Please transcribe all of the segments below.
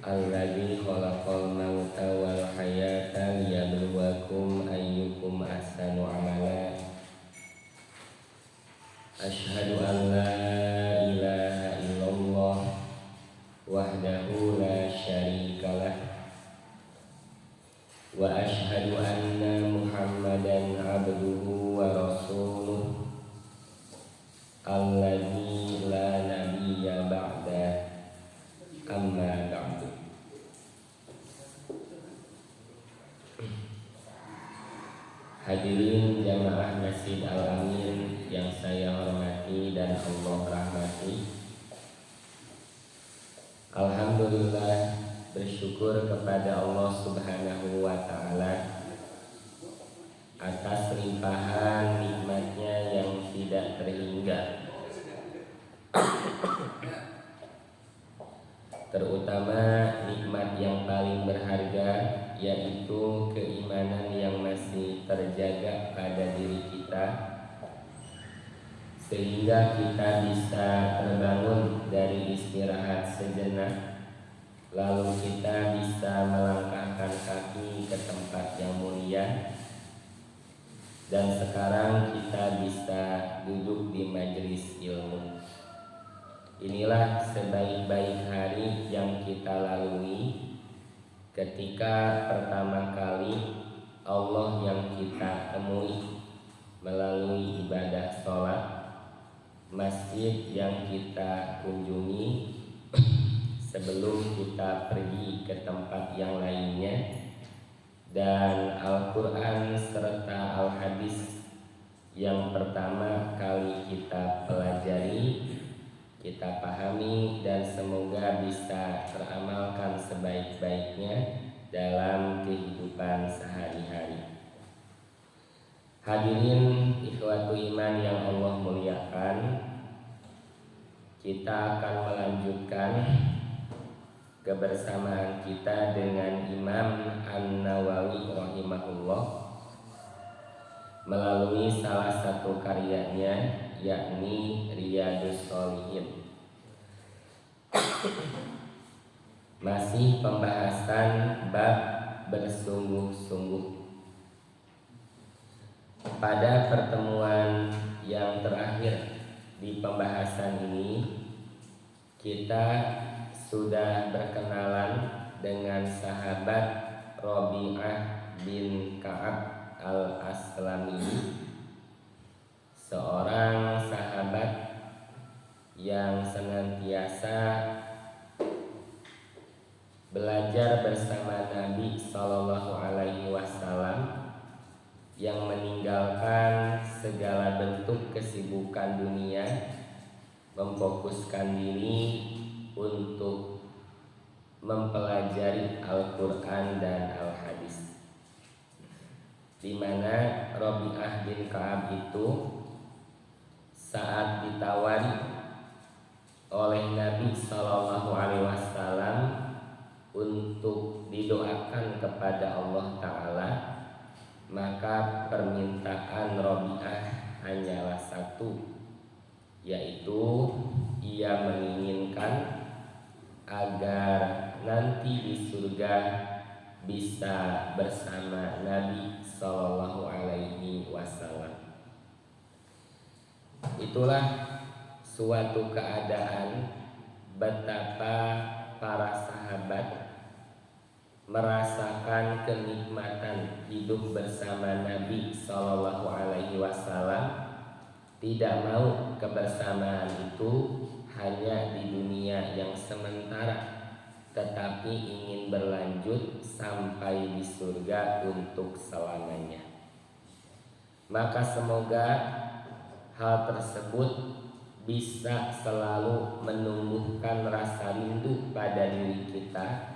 Alladzi khalaqal mauta wal hayata liyabluwakum ayyukum ahsanu amala. Asyhadu an la ilaha illallah wahdahu la syarikalah wa asyhadu anna Muhammadan abduhu wa rasuluh alladzi la nabiyya ba'da amma ba'du. Hadirin jamaah Masjid Al-Amin yang saya hormati dan Allah rahmati. Alhamdulillah, bersyukur kepada Allah Subhanahu wa ta'ala atas limpahan nikmatnya yang tidak terhingga, terutama nikmat yang paling berharga, yaitu keimanan yang masih terjaga pada diri kita, sehingga kita bisa terbangun dari istirahat sejenak, lalu kita bisa melangkahkan kaki ke tempat yang mulia, dan sekarang kita bisa duduk di majelis ilmu. Inilah sebaik-baik hari yang kita lalui ketika pertama kali Allah yang kita temui melalui ibadah sholat, masjid yang kita kunjungi sebelum kita pergi ke tempat yang lainnya, dan Al-Quran serta Al-Hadis yang pertama kali kita pelajari, kita pahami, dan semoga bisa teramalkan sebaik-baiknya dalam kehidupan sehari-hari. Hadirin ikhwatu iman yang Allah muliakan, kita akan melanjutkan kebersamaan kita dengan Imam An-Nawawi rahimahullah melalui salah satu karyanya, yakni Riyadhus Shalihin. Masih pembahasan bab bersungguh-sungguh. Pada pertemuan yang terakhir di pembahasan ini, kita sudah berkenalan dengan sahabat Rabi'ah bin Ka'ab al-Aslami, seorang sahabat yang senantiasa belajar bersama Nabi Sallallahu Alaihi Wasallam, yang meninggalkan segala bentuk kesibukan dunia, memfokuskan diri untuk mempelajari Al-Quran dan Al-Hadis. Di mana Rabi'ah bin Ka'ab itu saat ditawari oleh Nabi Sallallahu Alaihi Wasallam untuk didoakan kepada Allah Ta'ala, maka permintaan Rabi'ah hanyalah satu, yaitu ia menginginkan agar nanti di surga bisa bersama Nabi Sallallahu Alaihi Wasallam. Itulah suatu keadaan betapa para sahabat merasakan kenikmatan hidup bersama Nabi Sallallahu Alaihi Wasallam, tidak mau kebersamaan itu hanya di dunia yang sementara, tetapi ingin berlanjut sampai di surga untuk selamanya. Maka semoga hal tersebut bisa selalu menumbuhkan rasa rindu pada diri kita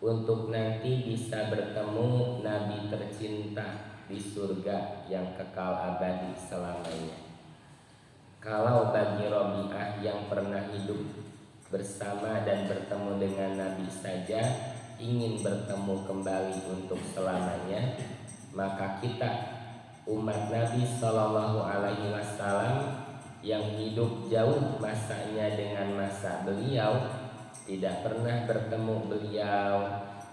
untuk nanti bisa bertemu Nabi tercinta di surga yang kekal abadi selamanya. Kalau bagi Rabi'ah yang pernah hidup bersama dan bertemu dengan Nabi saja ingin bertemu kembali untuk selamanya, maka kita umat Nabi Sallallahu Alaihi Wasallam yang hidup jauh masanya dengan masa beliau, tidak pernah bertemu beliau,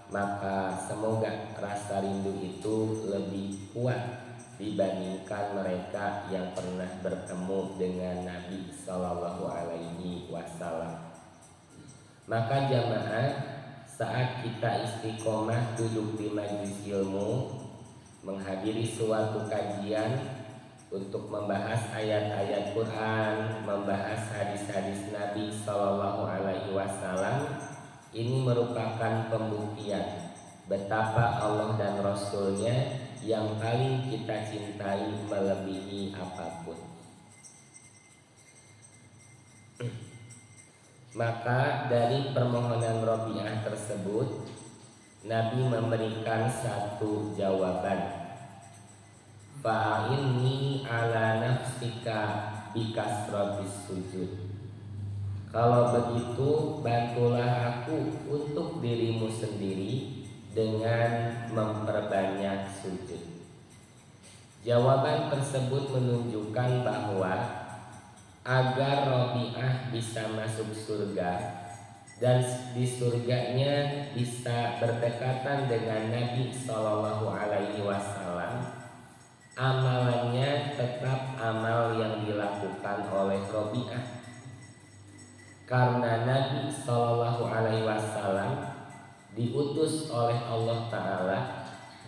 maka semoga rasa rindu itu lebih kuat dibandingkan mereka yang pernah bertemu dengan Nabi Shallallahu Alaihi Wasallam. Maka jamaah, saat kita istiqomah duduk di majelis ilmu, menghadiri suatu kajian untuk membahas ayat-ayat Quran, membahas hadis-hadis Nabi Shallallahu Alaihi Wasallam, ini merupakan pembuktian betapa Allah dan Rasul-Nya yang paling kita cintai melebihi apapun. Maka dari permohonan Rabi'ah tersebut, Nabi memberikan satu jawaban. Fa'inni ala nafsika bikasratis sujud. Kalau begitu, bantulah aku untuk dirimu sendiri dengan memperbanyak sujud. Jawaban tersebut menunjukkan bahwa agar Rabi'ah bisa masuk surga dan di surganya bisa berdekatan dengan Nabi Shallallahu Alaihi Wasallam, amalannya tetap amal yang dilakukan oleh Rabi'ah, karena Nabi Shallallahu Alaihi Wasallam diutus oleh Allah Ta'ala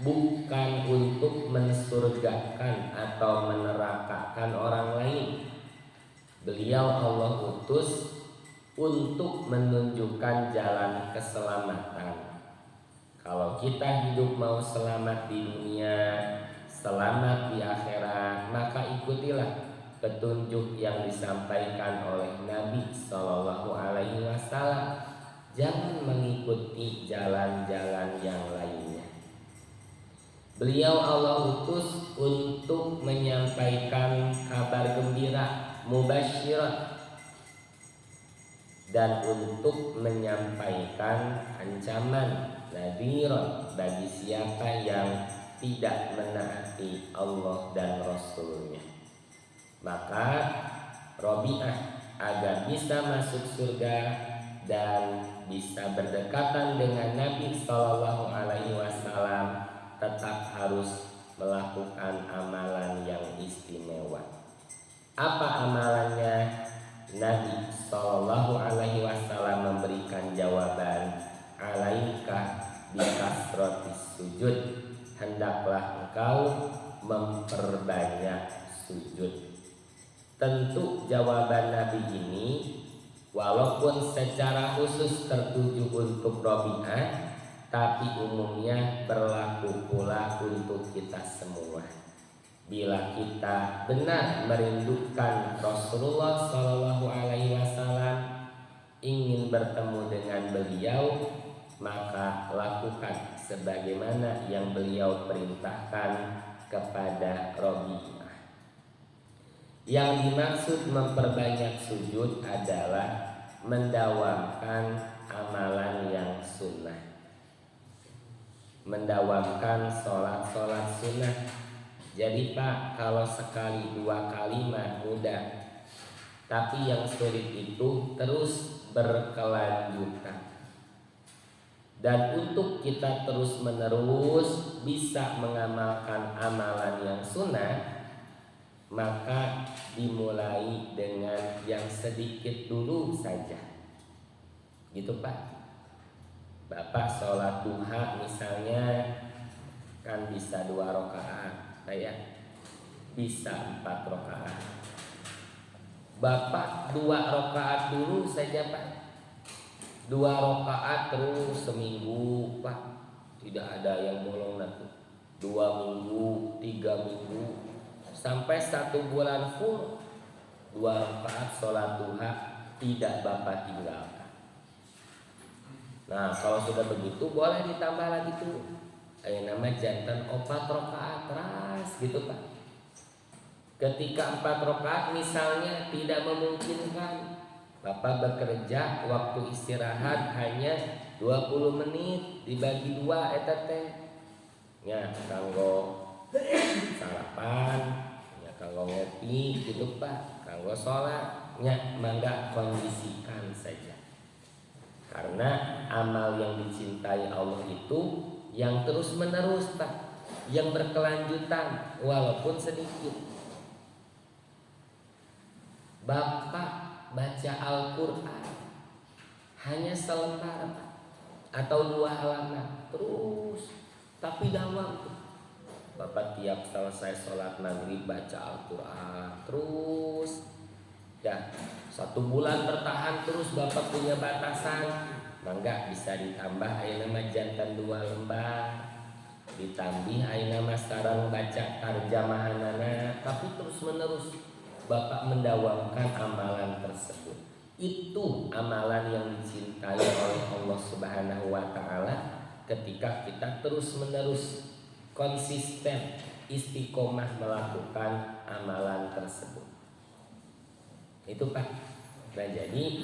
bukan untuk mensurgakan atau menerakakan orang lain. Beliau Allah utus untuk menunjukkan jalan keselamatan. Kalau kita hidup mau selamat di dunia, selamat di akhirat, maka ikutilah petunjuk yang disampaikan oleh Nabi Shallallahu Alaihi Wasallam. Jangan mengikuti jalan-jalan yang lainnya. Beliau Allah utus untuk menyampaikan kabar gembira, mubasyirat, dan untuk menyampaikan ancaman, nadhiran, bagi siapa yang tidak menaati Allah dan Rasul-Nya. Maka Rabi'ah agar bisa masuk surga dan bisa berdekatan dengan Nabi Shallallahu Alaihi Wasallam tetap harus melakukan amalan yang istimewa. Apa amalannya? Nabi Shallallahu Alaihi Wasallam memberikan jawaban, alaika bikasrotis sujud, hendaklah engkau memperbanyak sujud. Tentu jawaban Nabi ini walaupun secara khusus tertuju untuk Rabi'ah, tapi umumnya berlaku pula untuk kita semua. Bila kita benar merindukan Rasulullah Shallallahu Alaihi Wasallam, ingin bertemu dengan beliau, maka lakukan sebagaimana yang beliau perintahkan kepada Rabi'ah. Yang dimaksud memperbanyak sujud adalah mendawamkan amalan yang sunnah, mendawamkan sholat-sholat sunnah. Jadi Pak, kalau sekali dua kali mah mudah, tapi yang sulit itu terus berkelanjutan. Dan untuk kita terus menerus bisa mengamalkan amalan yang sunnah, maka dimulai dengan yang sedikit dulu saja. Gitu Pak. Bapak sholat duha misalnya kan bisa 2 rakaat, ya, bisa 4 rakaat. Bapak 2 rakaat dulu saja Pak, 2 rakaat terus seminggu Pak, tidak ada yang bolong nanti. 2 minggu, 3 minggu, sampai 1 bulan full 2 rakaat sholat duha tidak Bapak tinggalkan. Nah kalau sudah begitu boleh ditambah lagi tuh, nama jantan 4 rakaat teras gitu Pak. Ketika 4 rakaat misalnya tidak memungkinkan, Bapak bekerja, waktu istirahat hanya 20 menit dibagi 2 eta teh. Ya kanggo sarapan, ya kanggo ngopi gitu Pak, kanggo sholat, nya mangga kondisikan saja. Karena amal yang dicintai Allah itu yang terus menerus Pak, yang berkelanjutan walaupun sedikit. Bapak baca Al-Quran hanya selembar Pak, atau 2 halaman terus, tapi dawam tuh. Bapak tiap selesai sholat maghrib baca Al-Quran terus. Ya, 1 bulan bertahan terus. Bapak punya batasan, mangga bisa ditambah ayeuna mah jantan 2 lembar, ditambih ayeuna mah sareng baca tarjamahanana, tapi terus menerus Bapak mendawamkan amalan tersebut. Itu amalan yang dicintai oleh Allah Subhanahu wa taala ketika kita terus menerus konsisten istiqomah melakukan amalan tersebut. Itu Pak. Nah, jadi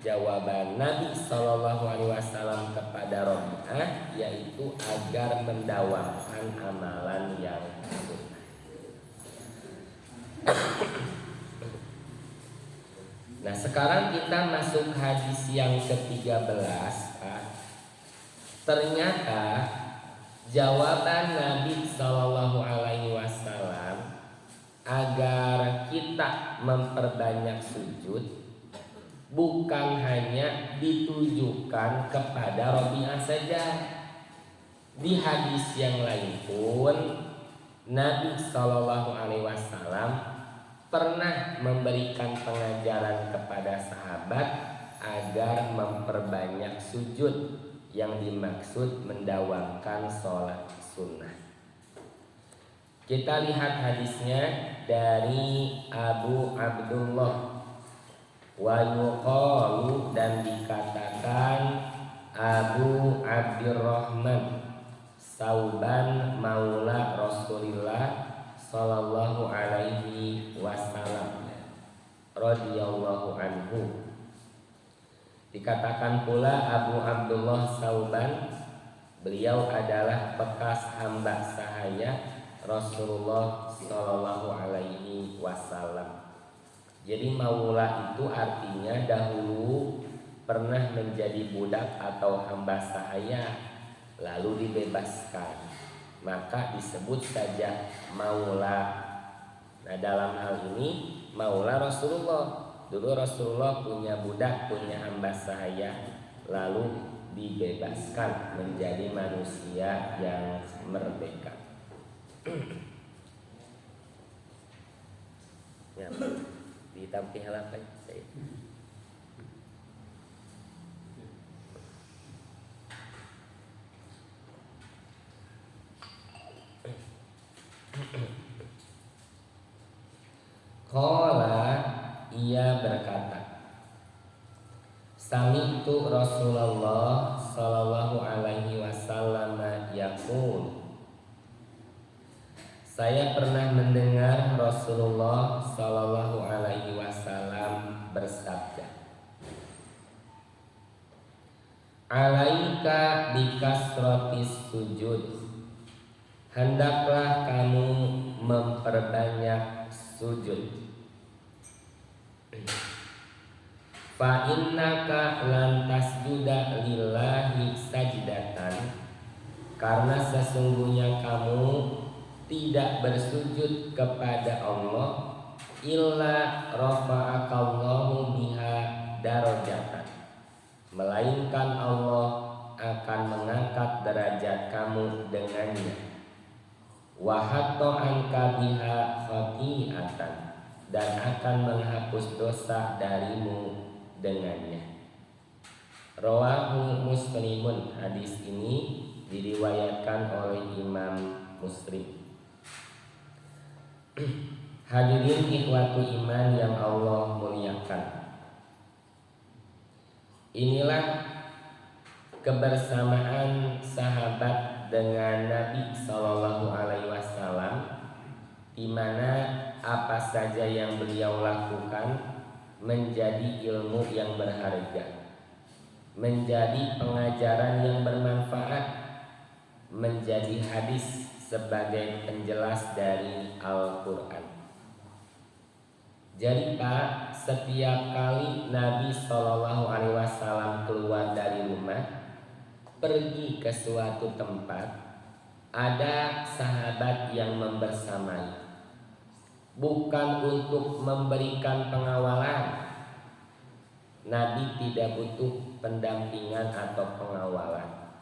jawaban Nabi Shallallahu Alaihi Wasallam kepada Rabi'ah yaitu agar mendawamkan amalan yang sunnah. Nah, sekarang kita masuk hadis yang ke-13 Pak. Ternyata jawaban Nabi Shallallahu Alaihi Wasallam agar kita memperbanyak sujud bukan hanya ditujukan kepada Rabi'ah saja. Di hadis yang lain pun Nabi Shallallahu Alaihi Wasallam pernah memberikan pengajaran kepada sahabat agar memperbanyak sujud, yang dimaksud mendawamkan sholat sunnah. Kita lihat hadisnya dari Abu Abdullah wa yuqalu, dan dikatakan Abu Abdurrahman Sauban maula Rasulillah sallallahu alaihi wasallam radhiyallahu anhu. Dikatakan pula Abu Abdullah Sauban, beliau adalah bekas hamba sahaya Rasulullah sallallahu alaihi wasallam. Jadi maula itu artinya dahulu pernah menjadi budak atau hamba sahaya lalu dibebaskan, maka disebut saja maula. Nah, dalam hal ini maula Rasulullah. Dulu Rasulullah punya budak, punya hamba sahaya, lalu dibebaskan menjadi manusia yang merdeka. Ya, ditampih halapan saya. Qala, ia berkata, sami'tu Rasulullah sallallahu alaihi wasallam yaqul, saya pernah mendengar Rasulullah sallallahu alaihi wasallam bersabda, alaika bikasratis sujud, hendaklah kamu memperbanyak sujud. Fa innaka lan tasjuda lillahi sajdatan, karena sesungguhnya kamu tidak bersujud kepada Allah illa rafa'akallahu biha darajatan, melainkan Allah akan mengangkat derajat kamu dengannya. Wa hatta anka biha khati'atan, dan akan menghapus dosa darimu dengannya. Rawahu Muslimun, hadis ini diriwayatkan oleh Imam Muslim. Hadirin ikhwatu iman yang Allah muliakan, inilah kebersamaan sahabat dengan Nabi Sallallahu Alaihi Wasallam, di mana apa saja yang beliau lakukan menjadi ilmu yang berharga, menjadi pengajaran yang bermanfaat, menjadi hadis sebagai penjelas dari Al-Quran. Jadi Pak, setiap kali Nabi Shallallahu Alaihi Wasallam keluar dari rumah, pergi ke suatu tempat, ada sahabat yang membersamai. Bukan untuk memberikan pengawalan. Nabi tidak butuh pendampingan atau pengawalan.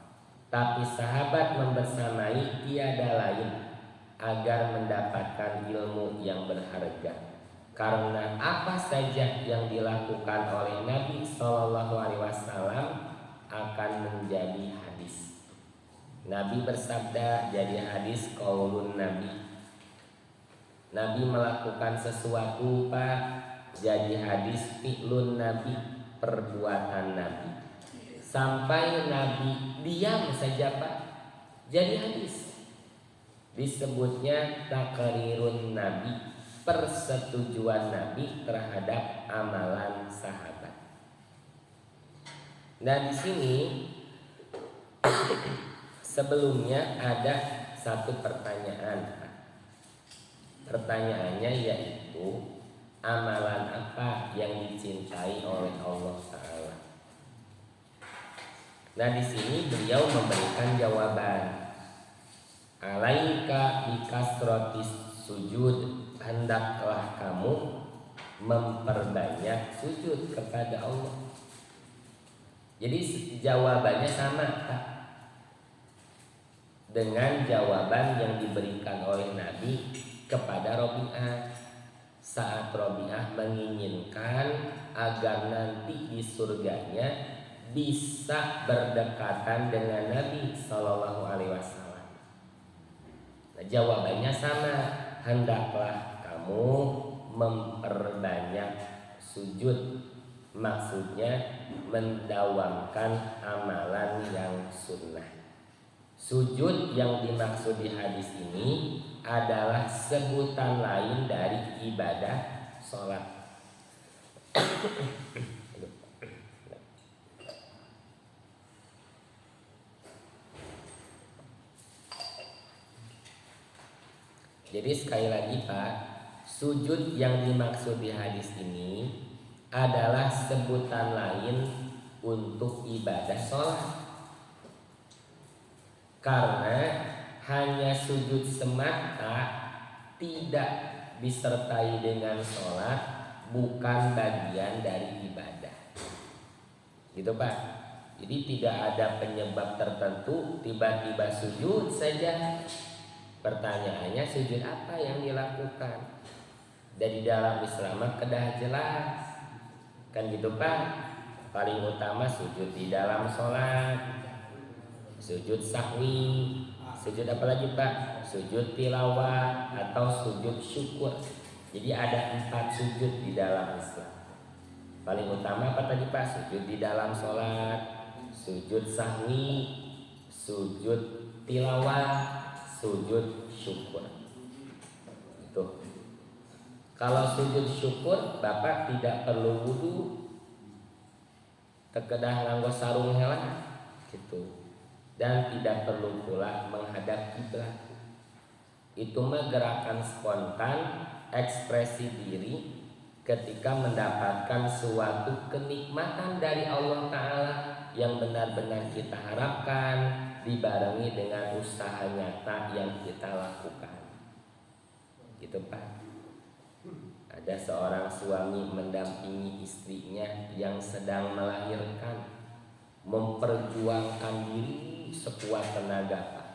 Tapi sahabat membersamai tiada lain agar mendapatkan ilmu yang berharga. Karena apa saja yang dilakukan oleh Nabi Shallallahu Alaihi Wasallam akan menjadi hadis. Nabi bersabda jadi hadis qaulun Nabi. Nabi melakukan sesuatu Pak, jadi hadis fi'lun Nabi, perbuatan Nabi. Sampai Nabi diam saja Pak, jadi hadis. Disebutnya takrirun Nabi, persetujuan Nabi terhadap amalan sahabat. Nah di sini sebelumnya ada satu pertanyaan. Pertanyaannya yaitu amalan apa yang dicintai oleh Allah Ta'ala. Nah di sini beliau memberikan jawaban. Alaika bikasrotis sujud, hendaklah kamu memperbanyak sujud kepada Allah. Jadi jawabannya sama Pak dengan jawaban yang diberikan oleh Nabi kepada Robi'ah saat Robi'ah menginginkan agar nanti di surganya bisa berdekatan dengan Nabi Shallallahu Alaihi Wasallam. Nah, jawabannya sama, hendaklah kamu memperbanyak sujud, maksudnya mendawamkan amalan yang sunnah. Sujud yang dimaksud di hadis ini adalah sebutan lain dari ibadah sholat. Jadi sekali lagi Pak, sujud yang dimaksud di hadis ini adalah sebutan lain untuk ibadah sholat. Karena hanya sujud semata tidak disertai dengan sholat bukan bagian dari ibadah. Gitu Pak. Jadi tidak ada penyebab tertentu tiba-tiba sujud saja. Pertanyaannya sujud apa yang dilakukan? Dari dalam Islam kedah jelas. Kan gitu Pak. Paling utama sujud di dalam sholat, sujud sahwi, sujud apa lagi Pak? Sujud tilawah atau sujud syukur. Jadi ada 4 sujud di dalam Islam. Paling utama apa tadi Pak? Sujud di dalam sholat, sujud sahwi, sujud tilawah, sujud syukur. Itu. Kalau sujud syukur Bapak tidak perlu wudu, tekedah nganggo sarung heula gitu. Dan tidak perlu pula menghadap kiblat. Itu mah gerakan spontan, ekspresi diri ketika mendapatkan suatu kenikmatan dari Allah Ta'ala yang benar-benar kita harapkan, dibarengi dengan usaha nyata yang kita lakukan. Gitu Pak. Ada seorang suami mendampingi istrinya yang sedang melahirkan, memperjuangkan diri sekuat tenaga Pak.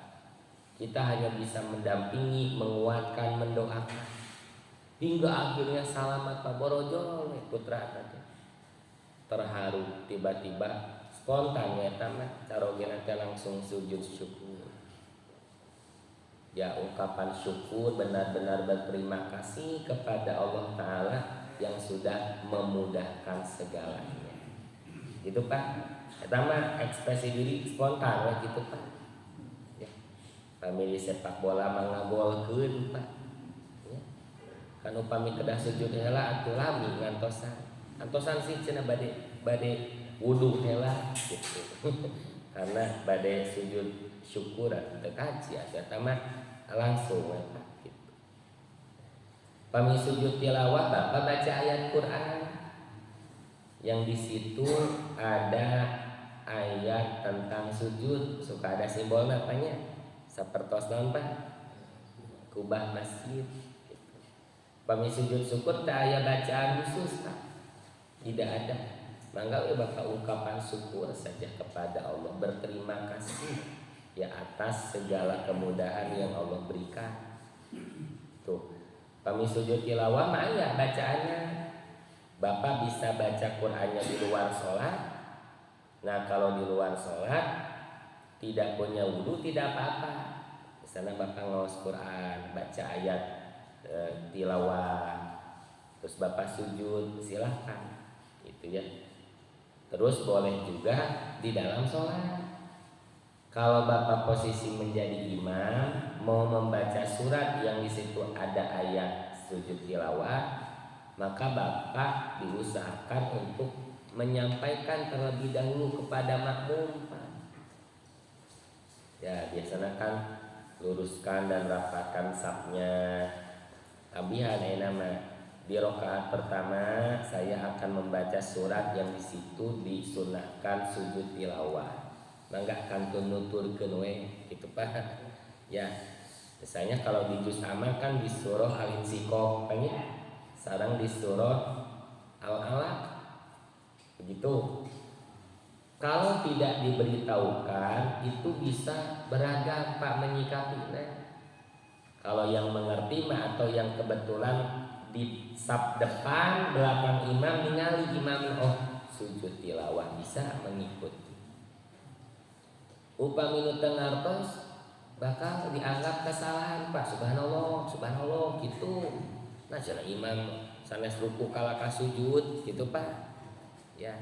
Kita hanya bisa mendampingi, menguatkan, mendoakan hingga akhirnya selamat Pak borojol putra tadi. Terharu tiba-tiba spontan ya tamat carogena langsung sujud syukur. Ya ungkapan syukur benar-benar berterima kasih kepada Allah Ta'ala yang sudah memudahkan segalanya. Gitu Pak. Pertama ekspresi diri spontan lah gitu Pak. Ya. Famili sepak bola mangagolkeun Pak. Ya. Kan upami kedah sujud heula atuh lami ngantosan. Antosan sih cenah bade wudu heula gitu. Karena bade sujud syukur teu kaji atuh mah langsung Pak gitu. Pami sujud tilawah bapak baca ayat Quran yang di situ ada ayat tentang sujud, suka ada simbol apanya sapertos naon Pak kubah masjid gitu. Pami sujud syukur tak aya bacaan khusus Pak, tidak ada. Mangga bapak ungkapan syukur saja kepada Allah, berterima kasih ya atas segala kemudahan yang Allah berikan. Tuh, kami sujud tilawah mah ya bacaannya. Bapak bisa baca Qur'annya di luar sholat. Nah kalau di luar sholat tidak punya wudhu tidak apa-apa. Misalnya bapak ngaos Qur'an, baca ayat tilawah, terus bapak sujud silahkan, gitu ya. Terus boleh juga di dalam sholat. Kalau bapak posisi menjadi imam, mau membaca surat yang di situ ada ayat sujud tilawah, maka bapak diusahakan untuk menyampaikan terlebih dahulu kepada makmum. Ya biasanya kan luruskan dan rapatkan safnya. Abihan nama. Di rakaat pertama saya akan membaca surat yang di situ disunahkan sujud tilawah. Mangga kantun nuturkeun we gitu Pak. Ya. Misalnya kalau di juz amma kan di surah Al-Insyiqaq pengen sareng di surah Al-Alaq. Begitu. Kalau tidak diberitahukan itu bisa beragam Pak menyikapinya. Kalau yang mengerti mah atau yang kebetulan di saf depan belakang imam ningali imam sujud tilawah bisa mengikuti. Upami nu teu ngartos bakal dianggap kesalahan Pak, subhanallah subhanallah gitu. Nah cenah imam sanes ruku kalaka sujud gitu Pak. Ya.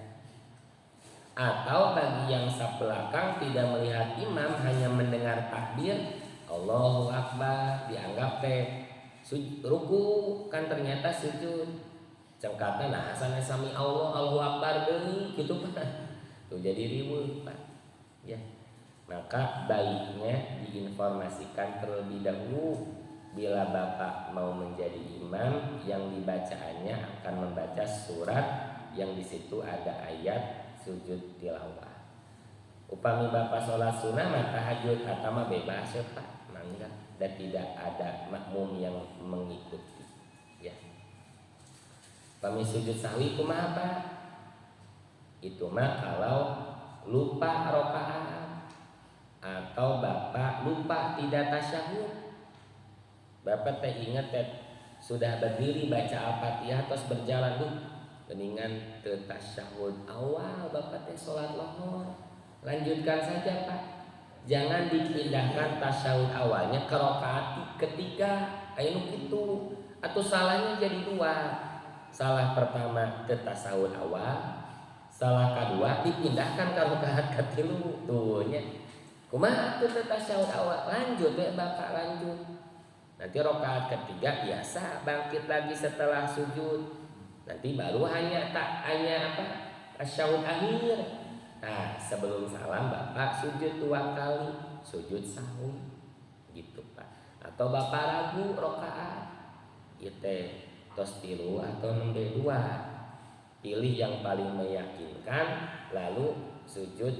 Atau bagi yang saf belakang tidak melihat imam hanya mendengar takbir Allahu Akbar dianggap teh ruku kan ternyata sujud cengkata nah sanes sami Allah Allahu Akbar deui gitu Pak. Tuh jadi riweuh Pak. Ya. Maka baiknya diinformasikan terlebih dahulu bila bapak mau menjadi imam yang dibacaannya akan membaca surat yang di situ ada ayat sujud tilawah. Upami bapak sholat sunnah maka tahajud atama bebas ya Pak, mangga dan tidak ada makmum yang mengikuti. Ya. Upami sujud sahwi kumaha Pak? Itu mah kalau lupa rakaat atau bapak lupa tidak tasyahud. Bapak teh ingat teh sudah berdiri baca Al-Fatihah terus berjalan geningan teu tasyahud awal bapak teh salat lohor. Lanjutkan saja Pak. Jangan dipindahkan tasyahud awalnya ke rakaat ketiga. Aya nu kitu. Atuh salahnya jadi dua. Salah pertama teu tasyahud awal, salah kedua dipindahkan ke rakaat katilu. Tuh nya. Kumaha atuh teu tasyahud awal? Lanjut we bapak lanjut. Nanti rakaat ketiga biasa bangkit lagi setelah sujud. Nanti baru hanya tasyahud akhir. Nah sebelum salam bapak sujud 2 kali, sujud sahwi gitu Pak. Atau bapak ragu rakaat ieu tos 3 atau nembe 2. Pilih yang paling meyakinkan lalu sujud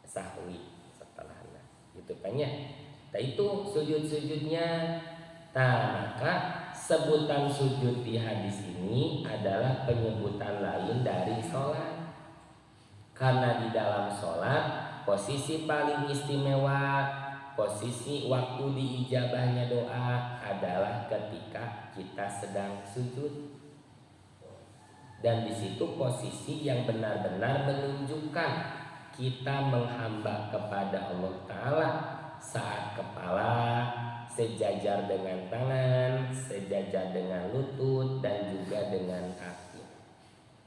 sahwi setelahnya. Gitu kan ya. Nah itu sujud-sujudnya. Nah maka sebutan sujud di hadis ini adalah penyebutan lain dari sholat. Karena di dalam sholat posisi paling istimewa, posisi waktu diijabahnya doa adalah ketika kita sedang sujud. Dan di situ posisi yang benar-benar menunjukkan kita menghamba kepada Allah Ta'ala saat kepala sejajar dengan tangan, sejajar dengan lutut dan juga dengan kaki.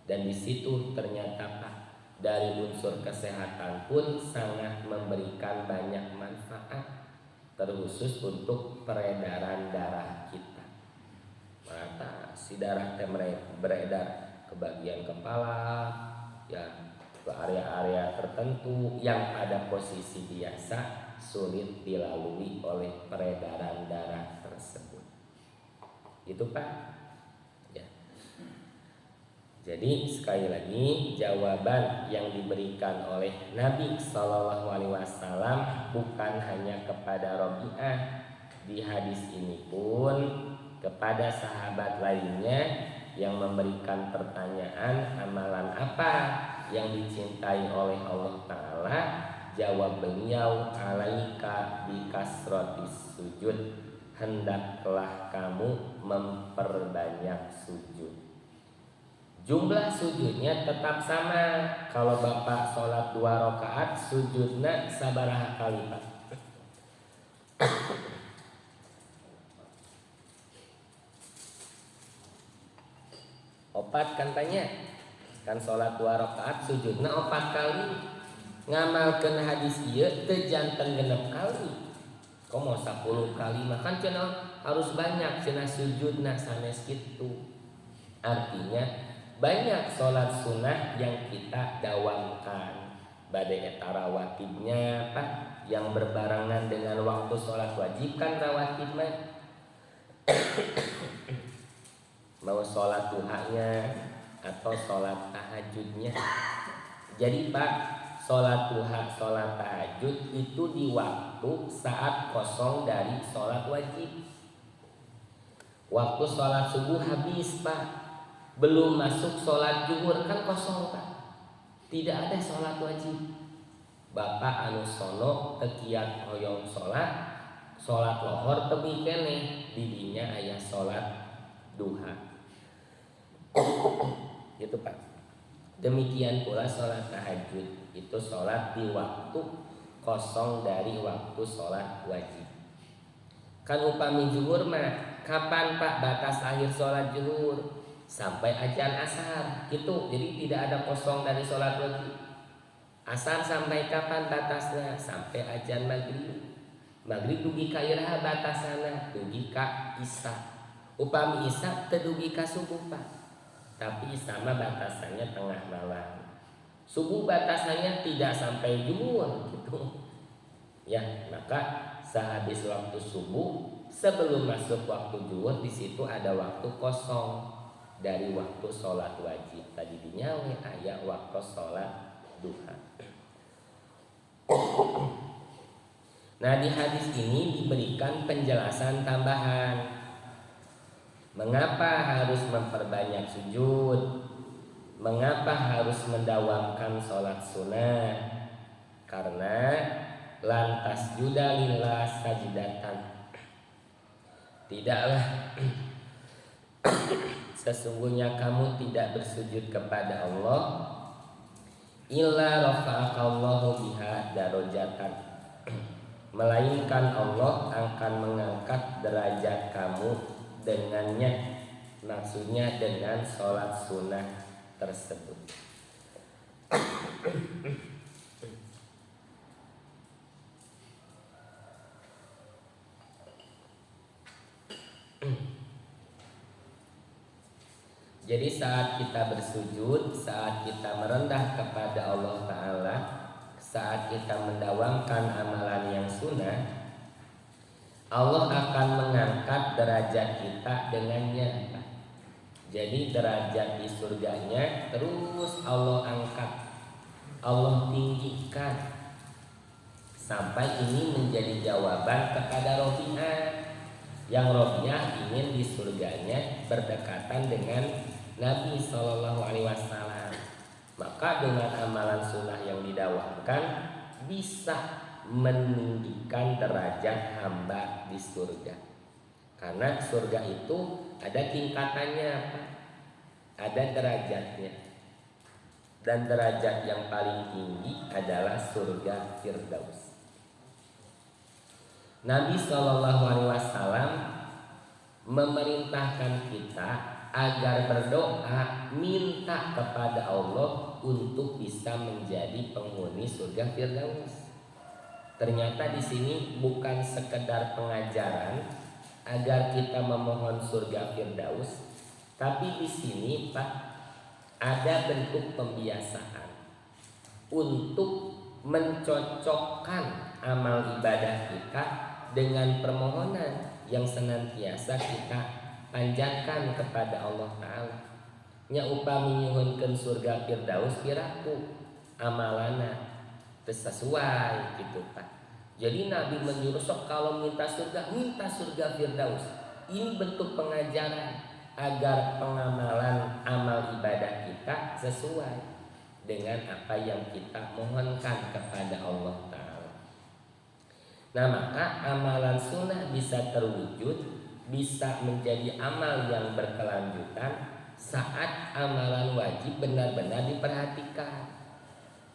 Dan di situ ternyata Pak, dari unsur kesehatan pun sangat memberikan banyak manfaat, terkhusus untuk peredaran darah kita. Maka si darah beredar ke bagian kepala, ya ke area-area tertentu yang pada posisi biasa sulit dilalui oleh peredaran darah tersebut. Gitu Pak. Ya. Jadi sekali lagi jawaban yang diberikan oleh Nabi Shallallahu Alaihi Wasallam bukan hanya kepada Robi'ah, di hadis ini pun kepada sahabat lainnya yang memberikan pertanyaan amalan apa yang dicintai oleh Allah Ta'ala. Jawab beliau, alaika bikasrotis sujud, hendaklah kamu memperbanyak sujud. Jumlah sujudnya tetap sama. Kalau Bapak sholat 2 rakaat, sujudnya sabaraha kali Pak? Opat kan tanya. Kan sholat 2 rakaat, sujudnya 4 kali. Ngamalkan hadis ieu teu janten 6 kali. Komo 10 kali makan cenah harus banyak cenah sujudna sanes kitu. Artinya banyak sholat sunnah yang kita dawamkan. Badai eta rawatibnya Pak yang berbarengan dengan waktu sholat wajib kan rawatib mah. Mau sholat duhanya atau sholat tahajudnya. Jadi Pak, sholat duha, sholat tahajud itu di waktu saat kosong dari sholat wajib. Waktu sholat subuh habis Pak, belum masuk sholat zuhur kan kosong Pak. Tidak ada sholat wajib. Bapak anu sono tekiat hoyong sholat lohor tebi keneh didinya aya sholat duha. Gitu Pak. Demikian pula sholat tahajud itu sholat di waktu kosong dari waktu sholat wajib. Kan upami zuhur mah kapan Pak batas akhir sholat zuhur? Sampai azan asar gitu. Jadi tidak ada kosong dari sholat wajib. Asar sampai kapan batasnya? Sampai azan maghrib. Maghrib dugi ka iraha batasana? Dugi ka isya. Upami isya teu dugi ka subuh Pak. Tapi sama batasannya tengah malam. Subuh batasannya tidak sampai zuhur gitu. Ya, maka sehabis waktu subuh sebelum masuk waktu zuhur di situ ada waktu kosong dari waktu sholat wajib. Tadi dinyawe aya waktu sholat duha. Nah, di hadis ini diberikan penjelasan tambahan. Mengapa harus memperbanyak sujud? Mengapa harus mendawamkan sholat sunnah? Karena lantas juda lillah sajdatan. Tidaklah sesungguhnya kamu tidak bersujud kepada Allah illa rafa'akallahu biha darajatan, melainkan Allah akan mengangkat derajat kamu dengannya, maksudnya dengan sholat sunnah tersebut. Jadi saat kita bersujud, saat kita merendah kepada Allah Ta'ala, saat kita mendawamkan amalan yang sunnah, Allah akan mengangkat derajat kita dengannya. Jadi derajat di surganya terus Allah angkat, Allah tinggikan, sampai ini menjadi jawaban kepada Robi'ah. Yang Robi'ah ingin di surganya berdekatan dengan Nabi Shallallahu Alaihi Wasallam. Maka dengan amalan sunnah yang didawamkan bisa meninggikan derajat hamba di surga. Karena surga itu ada tingkatannya Pak. Ada derajatnya. Dan derajat yang paling tinggi adalah surga Firdaus. Nabi SAW memerintahkan kita agar berdoa minta kepada Allah untuk bisa menjadi penghuni surga Firdaus. Ternyata di sini bukan sekedar pengajaran agar kita memohon surga Firdaus, tapi di sini Pak ada bentuk pembiasaan untuk mencocokkan amal ibadah kita dengan permohonan yang senantiasa kita panjatkan kepada Allah Ta'ala. Nya upami nyuhunkeun surga Firdaus piraku amalana teu sesuai gitu Pak. Jadi Nabi menyuruh sok kalau minta surga Firdaus. Ini bentuk pengajaran agar pengamalan amal ibadah kita sesuai dengan apa yang kita mohonkan kepada Allah Ta'ala. Nah maka amalan sunnah bisa terwujud, bisa menjadi amal yang berkelanjutan saat amalan wajib benar-benar diperhatikan,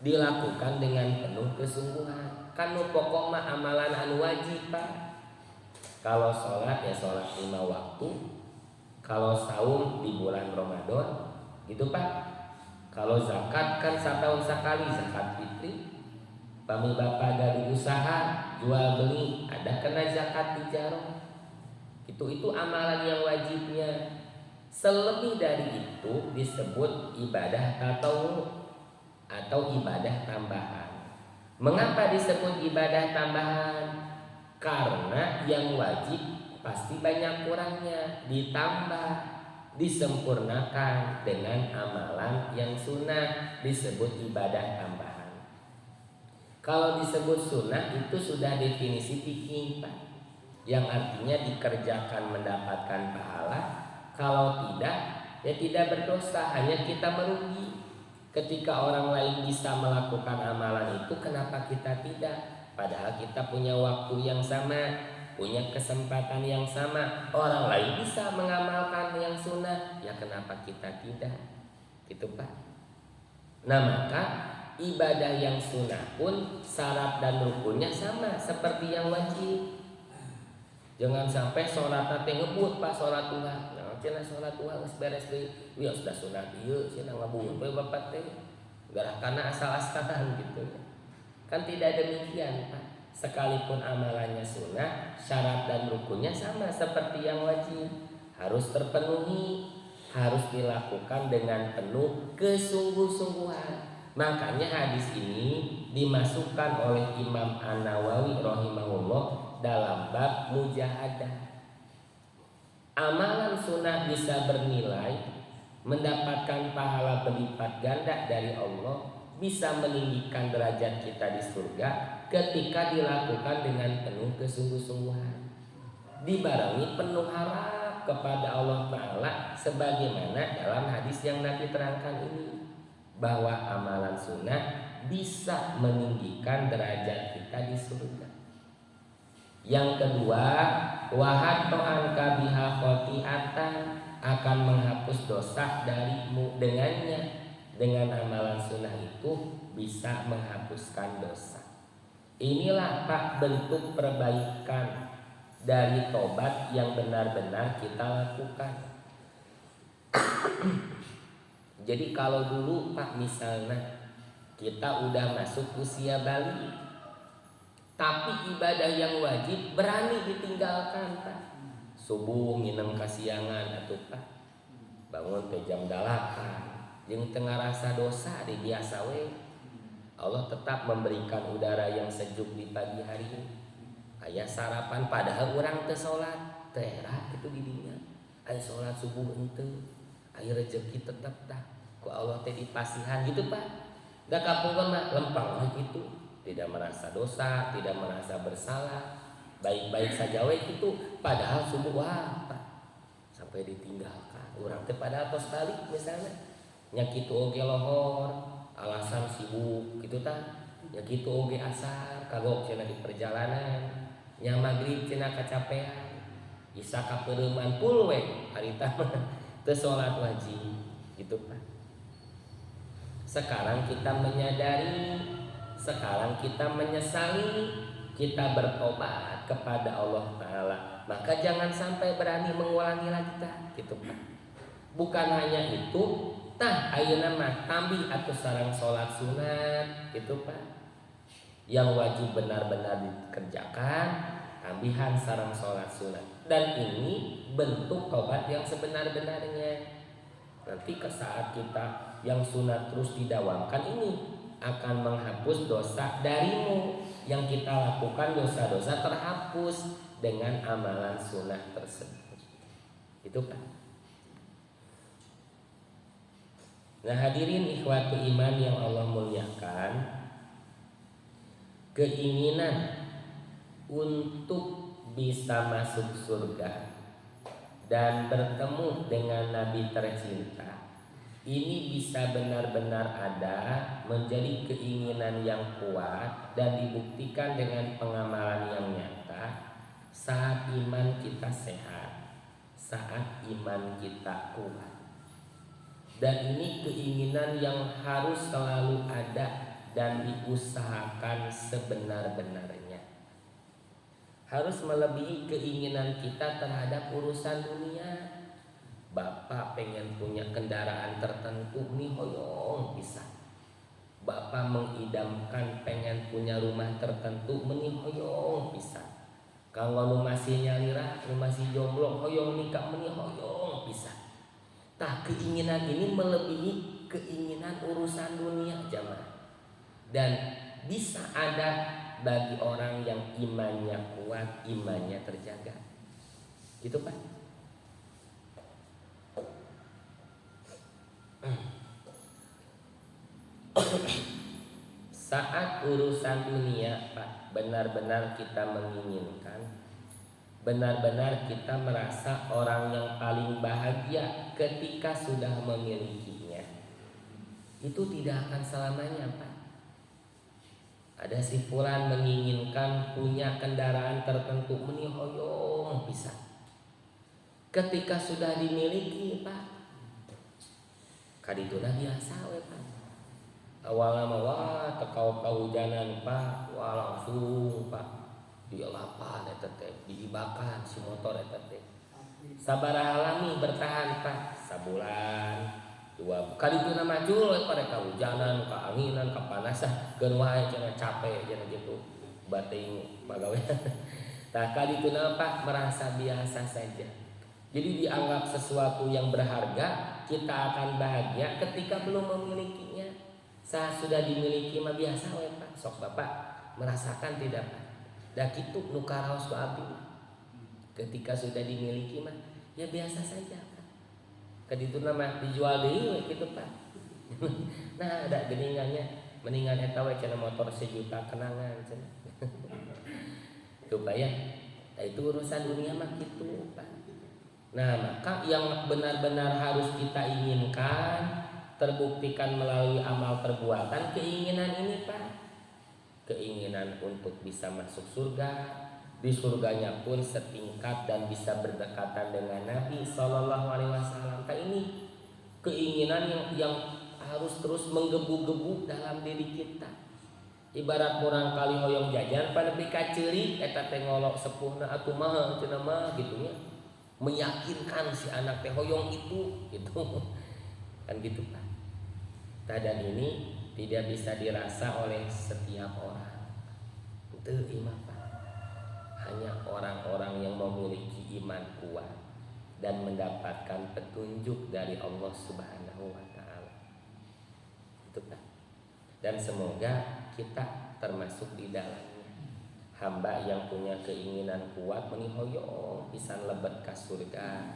dilakukan dengan penuh kesungguhan. Kanu pokok mah amalan anu wajib Pak. Kalau sholat ya sholat 5 waktu. Kalau saum di bulan Ramadan gitu Pak. Kalau zakat kan setahun sekali zakat fitri. Pami bapak dari usaha jual beli ada kena zakat tijarah. Itu amalan yang wajibnya. Selebih dari itu disebut ibadah tatawwu atau ibadah tambahan. Mengapa disebut ibadah tambahan? Karena yang wajib pasti banyak kurangnya, ditambah, disempurnakan dengan amalan yang sunnah, disebut ibadah tambahan. Kalau disebut sunnah itu sudah definisi fikih Pak, yang artinya dikerjakan mendapatkan pahala. Kalau tidak, ya tidak berdosa, hanya kita merugi. Ketika orang lain bisa melakukan amalan itu, kenapa kita tidak? Padahal kita punya waktu yang sama, punya kesempatan yang sama. Orang lain bisa mengamalkan yang sunnah, ya kenapa kita tidak? Gitu Pak. Nah maka ibadah yang sunnah pun syarat dan rukunnya sama seperti yang wajib. Jangan sampai sholat teh ngebut Pak sholat duha. Cina sholat duha geus beres deui, ya sudah sunat ieu cenah ngabuh we bapak teh. Garah kana asal-asalan gitu. Kan tidak demikian Pak. Sekalipun amalannya sunnah, syarat dan rukunnya sama seperti yang wajib, harus terpenuhi, harus dilakukan dengan penuh kesungguh-sungguhan. Makanya hadis ini dimasukkan oleh Imam An-Nawawi rahimahullah dalam bab mujahadah. Amalan sunnah bisa bernilai, mendapatkan pahala berlipat ganda dari Allah, bisa meninggikan derajat kita di surga ketika dilakukan dengan penuh kesungguh-sungguhan, dibarengi penuh harap kepada Allah Ta'ala, sebagaimana dalam hadis yang Nabi terangkan ini, bahwa amalan sunnah bisa meninggikan derajat kita di surga. Yang kedua, wahatto anka biha khoti'atan, akan menghapus dosa darimu dengannya. Dengan amalan sunnah itu bisa menghapuskan dosa. Inilah Pak bentuk perbaikan dari tobat yang benar-benar kita lakukan. Jadi kalau dulu Pak misalnya kita udah masuk usia balik, tapi ibadah yang wajib berani ditinggalkan Pak. Subuh minum kasiangan atuh Pak, bangun ke jam 8 jeung tengah rasa dosa di biasa we. Allah tetap memberikan udara yang sejuk di pagi hari. Aya sarapan padahal urang teu salat, teu era kitu di dinya. Aya salat subuh henteu, aya rezeki tetep tah ku Allah teh dipasihan gitu Pak. Da kapungkeun mah lempang gitu. Tidak merasa dosa, tidak merasa bersalah, baik-baik saja we gitu. Padahal subuh Pak sampai ditinggalkan. Urang teh padahal tos balik misalnya. Nya kitu oge lohor, alasan sibuk gitu tah. Nya kitu oge asar, kagok cenah di perjalanan. Nya magrib cenah kacapean. Isa kapeureman pul we harita teu salat wajib gitu Pak. Sekarang kita menyadari, sekarang kita menyesali, kita bertobat kepada Allah Ta'ala. Maka jangan sampai berani mengulangi lagi gitu Pak. Bukan hanya itu, ayeuna mah tambih atuh sareng salat sunat gitu Pak. Yang wajib benar-benar dikerjakan, tambihan sareng salat sunat. Dan ini bentuk tobat yang sebenar-benarnya. Nanti ke saat kita yang sunat terus didawamkan ini akan menghapus dosa darimu. Yang kita lakukan dosa-dosa terhapus dengan amalan sunnah tersebut. Itu Pak. Nah hadirin ikhwatu iman yang Allah muliakan, keinginan untuk bisa masuk surga dan bertemu dengan Nabi tercinta ini bisa benar-benar ada, menjadi keinginan yang kuat dan dibuktikan dengan pengamalan yang nyata saat iman kita sehat, saat iman kita kuat. Dan ini keinginan yang harus selalu ada dan diusahakan sebenar-benarnya. Harus melebihi keinginan kita terhadap urusan dunia. Bapak pengen punya kendaraan tertentu, nih hoyong bisa. Bapak mengidamkan pengen punya rumah tertentu, meni hoyong bisa. Kalau lu masih nyalira, lu masih jomblo, hoyong nikah, meni hoyong bisa. Tah keinginan ini melebihi keinginan urusan dunia jamaah. Dan bisa ada bagi orang yang imannya kuat, imannya terjaga. Gitu Pak. Saat urusan dunia Pak, benar-benar kita menginginkan, benar-benar kita merasa orang yang paling bahagia ketika sudah memilikinya. Itu tidak akan selamanya Pak. Ada si fulan menginginkan punya kendaraan tertentu, meni hoyong bisa. Ketika sudah dimiliki Pak, kadituna biasa we Pak. Awalnya mah wah tekau kahujanan Pak, wah langsung Pak dielapan eta teh, diibakan si motor eta teh. Sabaraha lami bertahan Pak, sabulan, dua kadituna macul pada kahujanan, kaanginan, kapanasan, geun wae cenah capek cenah gitu. Bating pagawean. Tah kadituna Pak merasa biasa saja. Jadi dianggap sesuatu yang berharga, kita akan bahagia ketika belum memilikinya. Saat sudah dimiliki mah biasa we Pak. Sok Bapak merasakan tidak Pak? Da kitu nu karaos ku abdi. Ketika sudah dimiliki mah ya biasa saja Pak. Kadituna mah dijual deui we kitu Pak. Nah, ada geningannya mendingan eta we cenah motor 1 juta kenangan cenah. Itu Pak ya. Nah, itu urusan dunia mah kitu Pak. Nah, maka yang benar-benar harus kita inginkan, terbuktikan melalui amal perbuatan, keinginan ini Pak. Keinginan untuk bisa masuk surga, di surganya pun setingkat dan bisa berdekatan dengan Nabi Sallallahu Alaihi Wasallam. Nah, ini keinginan yang harus terus menggebu-gebu dalam diri kita. Ibarat murang kali hoyong jajan pada pika ceurik eta teh ngolok sepuhna atuh mah cenah mah gitu nya. Meyakinkan si anak teh hoyong itu gitu. Kan gitu Pak. Dan ini tidak bisa dirasa oleh setiap orang. Itu iman Pak. Hanya orang-orang yang memiliki iman kuat dan mendapatkan petunjuk dari Allah Subhanahu wa taala. Itu Pak. Dan semoga kita termasuk di dalamnya. Hamba yang punya keinginan kuat menihoyong pisan lebet ka surga,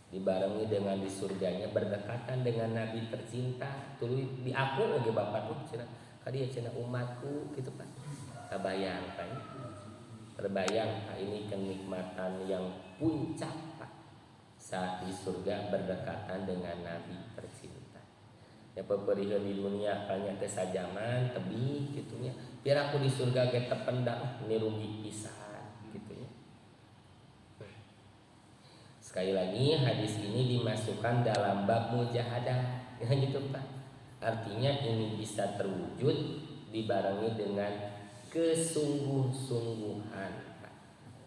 dibarengi dengan di surganya berdekatan dengan Nabi tercinta. Tuluy di aku oge Bapak tuh cenah kadieu cenah umatku gitu Pak. Kabayang Pak. Terbayang Pak ini kenikmatan yang puncak Pak saat di surga berdekatan dengan Nabi tercinta. Ya peperiheun di dunia banyak teh sajaman tebih kitu nya. Biar aku di surga ge tependang nirugi pisan gitu ya. Sekali lagi hadis ini dimasukkan dalam bab mujahadah ya gitu Pak. Artinya ini bisa terwujud dibarengi dengan kesungguh-sungguhan Pak.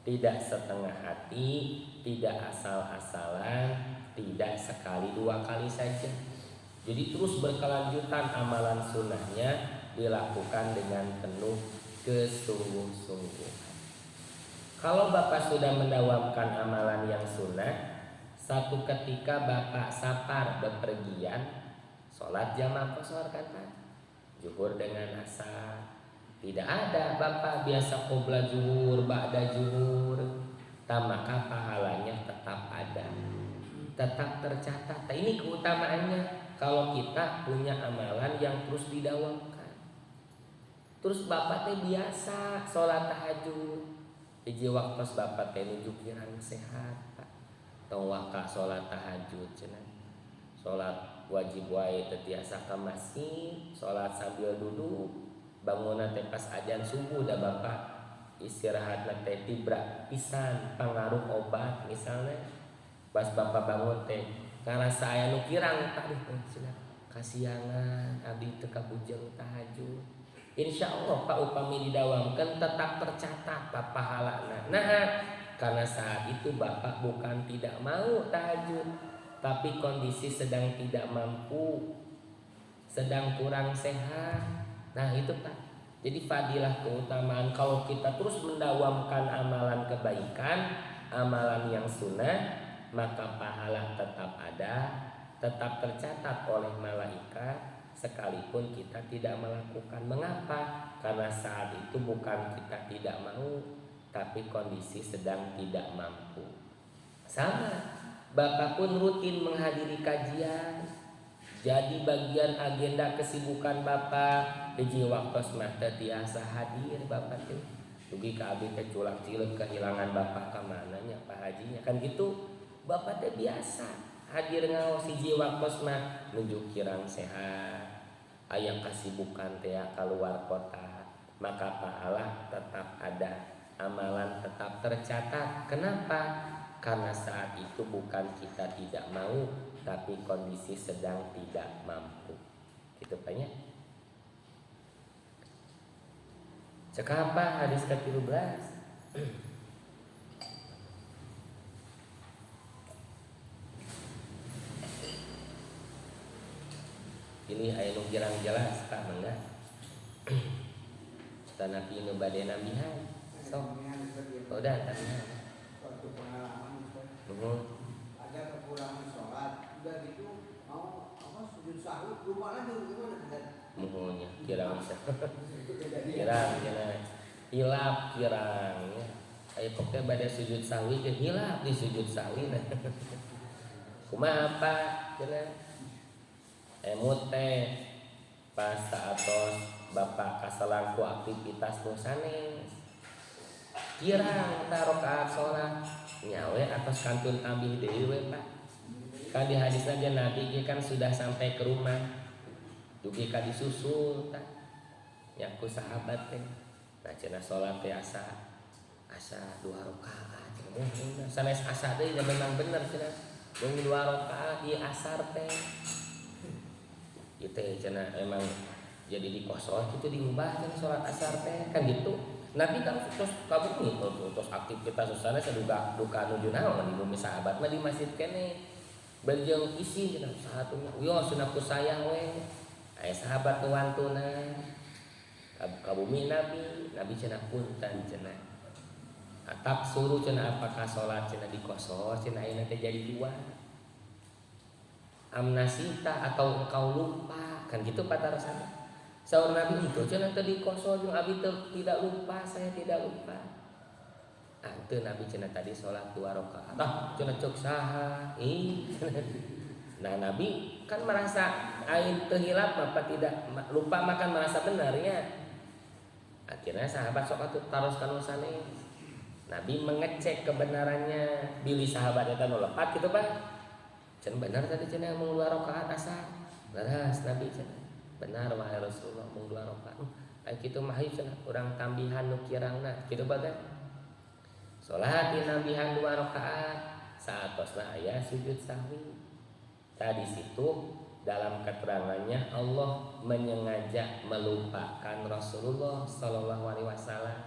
Tidak setengah hati, tidak asal-asalan, tidak sekali dua kali saja. Jadi terus berkelanjutan amalan sunnahnya dilakukan dengan penuh kesungguh-sungguhan. Kalau Bapak sudah mendawamkan amalan yang sunnah, satu ketika Bapak safar bepergian, sholat jamaah qashar kan Pak, zuhur dengan asar, tidak ada Bapak biasa qobla zuhur, ba'da zuhur, maka pahalanya tetap ada, tetap tercatat. Ini keutamaannya kalau kita punya amalan yang terus didawamkan. Terus bapak teh biasa sholat tahajud, hiji waktu bapak teh nuju kirang sehat, tong waka sholat tahajud cenah. Sholat wajib wae teu tiasa ka masjid, sholat sambil duduk, bangunan teh pas adzan subuh da bapak istirahat teh tibra pisan pangaruh obat misalnya. Pas bapak bangun teh ngarasa aya nu kirang tadi cenah kasiangan abdi teu kabujeng tahajud. Insyaallah Pak upami didawamkeun tetap tercatat pahalana. Nah, karena saat itu bapak bukan tidak mau tahajud, tapi kondisi sedang tidak mampu, sedang kurang sehat. Nah itu Pak. Jadi fadilah keutamaan kalau kita terus mendawamkan amalan kebaikan, amalan yang sunnah, maka pahala tetap ada, tetap tercatat oleh malaikat sekalipun kita tidak melakukan. Mengapa? Karena saat itu bukan kita tidak mau, tapi kondisi sedang tidak mampu. Sama, bapak pun rutin menghadiri kajian, jadi bagian agenda kesibukan bapak. Hiji waktu semata tiasa hadir bapak tuh. Dugi ka abdi teh culang cileuk kehilangan bapak ka mananya Pak Hajinya kan gitu. Bapak teh biasa hadir ngaos hiji waktu mah nuju kirang sehat. Aya kasibukan teh keluar kota, maka pahala tetap ada, amalan tetap tercatat. Kenapa? Karena saat itu bukan kita tidak mau, tapi kondisi sedang tidak mampu. Gitu banyak. Cekap apa hadis ke-13? Ini aya nu kirang jelas Pak mangga. Tanapi nu bade nabihan. Sok. Udah tabihan. Suatu pengalaman ada kekurangan sholat, udah gitu mau sujud sahwi lupa lagi gimana kan? Muhunnya kirang bisa. Kirang hilap kirang. Ayo pokoknya pada sujud sahwi ke hilap di sujud sahwi nah. Kumaha apa cenah? Emut teh pas saatos bapak kasalangku aktivitas nu sanes. Kirang rakaat salat nyawe atas kantun tambih deui we Pak. Kan di hadis aja Nabi kan sudah sampai ke rumah. Dugi ka disusul tah. Nyaku sahabat teh. Nah cenah salat teh asa 2 rakaat. Sanes asa deui memang bener cenah. Mung 2 rakaat ieu asar teh. Itu cenah emang jadi dikosor gitu diubah cenah salat asar teh kan gitu. Nabi kan terus kabur terus aktivitas susana seduga duka nuju naon di bumi sahabat mah di masjid kene berjeng isi cenah satunya yo sunah ku sayang we aya sahabat nu wantuna ka bumi Nabi cenah punten cenah atap suruh cenah apakah salat cenah dikosor cenah ayeuna teh jadi 2 amnasita atau engkau lupa kan gitu patarosana. Saur Nabi itu cenah teu dikosor jeung abi teu tidak lupa, saya tidak lupa. Teu Nabi cenah tadi salat 2 rakaat. Cenah cek saha? Nah Nabi kan merasa ain teu hilap apa tidak lupa makan merasa benar ya. Akhirnya sahabat sok atuh taroskan sanes. Nabi mengecek kebenarannya, bilih sahabat eta nu lepat kitu Pak. Cenah benar tadi cenah mung 2 rakaat asar. Leres Nabi cenah. Benar wahai Rasulullah mung 2 rakaat. Ai kitu mah cenah urang tambihan nu kirangna kitu bae. Salat di nambihan 2 rakaat saatosna aya sujud sahwi. Tadi situ dalam keterangannya Allah menyengaja melupakan Rasulullah sallallahu alaihi wasallam.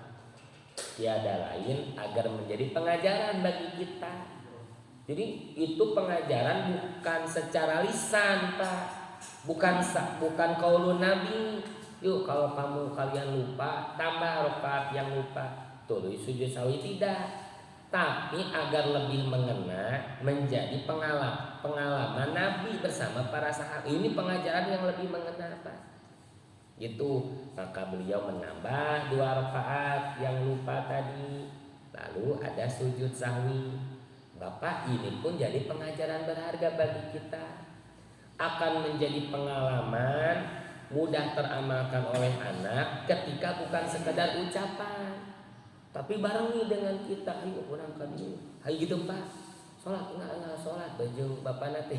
Tiada lain agar menjadi pengajaran bagi kita. Jadi itu pengajaran bukan secara lisan Pak. Bukan qaulun Nabi. Yuk kalau kalian lupa tambah rakaat yang lupa. Tulis sujud sahwi tidak. Tapi agar lebih mengena menjadi pengalaman Nabi bersama para sahabat. Ini pengajaran yang lebih mengena Pak. Gitu. Maka beliau menambah 2 rakaat yang lupa tadi. Lalu ada sujud sahwi. Bapak, ini pun jadi pengajaran berharga bagi kita. Akan menjadi pengalaman mudah teramalkan oleh anak ketika bukan sekedar ucapan, tapi barengi dengan kita. Ayo orang kadi, ayo gitu Pak. Sholat enggak sholat baju Bapak nanti.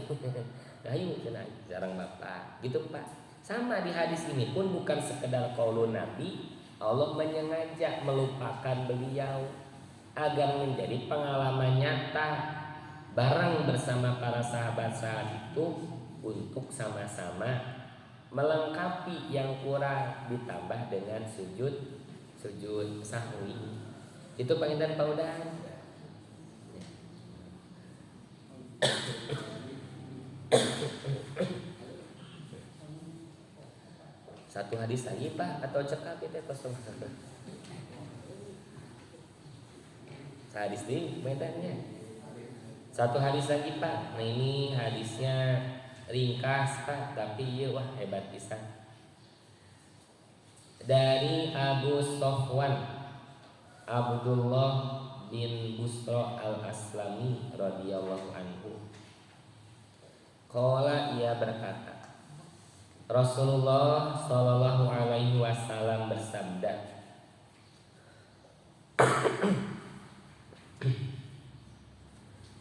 Ayo cenah jarang Bapak. Gitu Pak. Sama di hadis ini pun bukan sekedar qaulun Nabi, Allah menyengaja melupakan beliau agar menjadi pengalaman nyata bareng bersama para sahabat saat itu untuk sama-sama melengkapi yang kurang ditambah dengan sujud sahwi. Itu pengintan paudan. Satu hadis lagi Pak atau cekap itu kosong satu. Hadis ini medannya. Satu hadis lagi Pak. Nah ini hadisnya ringkas Pak, tapi iya wah hebat pisan. Dari Abu Sofwan Abdullah bin Busra al-Aslami radhiyallahu anhu. Qala ia berkata, Rasulullah sallallahu alaihi wasallam bersabda,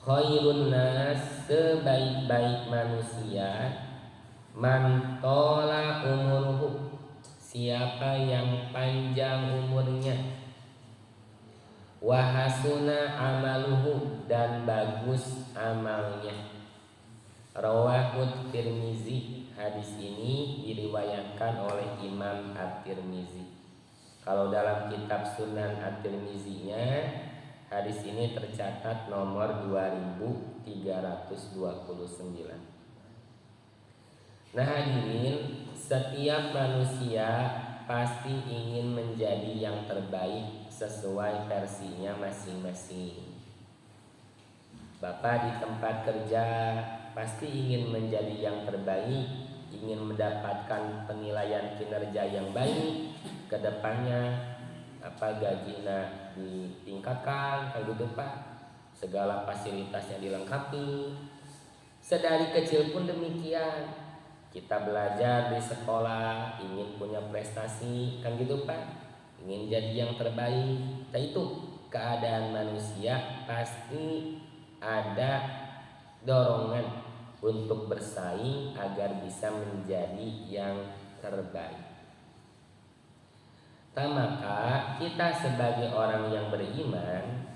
khairun nas, sebaik-baik manusia, man tola umuruhu, siapa yang panjang umurnya, wa hasuna amaluhu, dan bagus amalnya. Rawahut Tirmizi, hadis ini diriwayatkan oleh Imam At-Tirmizi. Kalau dalam kitab Sunan At-Tirmizinya, hadis ini tercatat nomor 2329. Nah hadirin, setiap manusia pasti ingin menjadi yang terbaik sesuai versinya masing-masing. Bapak di tempat kerja pasti ingin menjadi yang terbaik, ingin mendapatkan penilaian kinerja yang baik, kedepannya gajinya ditingkatkan, kayak gitu Pak, segala fasilitasnya dilengkapi. Sedari kecil pun demikian, kita belajar di sekolah ingin punya prestasi, kan gitu Pak, ingin jadi yang terbaik. Nah itu keadaan manusia pasti ada dorongan untuk bersaing agar bisa menjadi yang terbaik. Maka kita sebagai orang yang beriman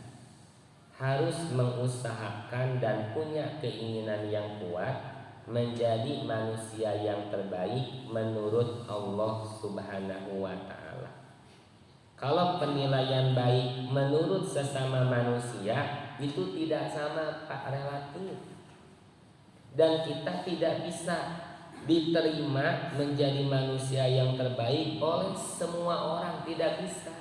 harus mengusahakan dan punya keinginan yang kuat menjadi manusia yang terbaik menurut Allah Subhanahu wa ta'ala. Kalau penilaian baik menurut sesama manusia itu tidak sama Pak, relatif. Dan kita tidak bisa diterima menjadi manusia yang terbaik oleh semua orang, tidak bisa.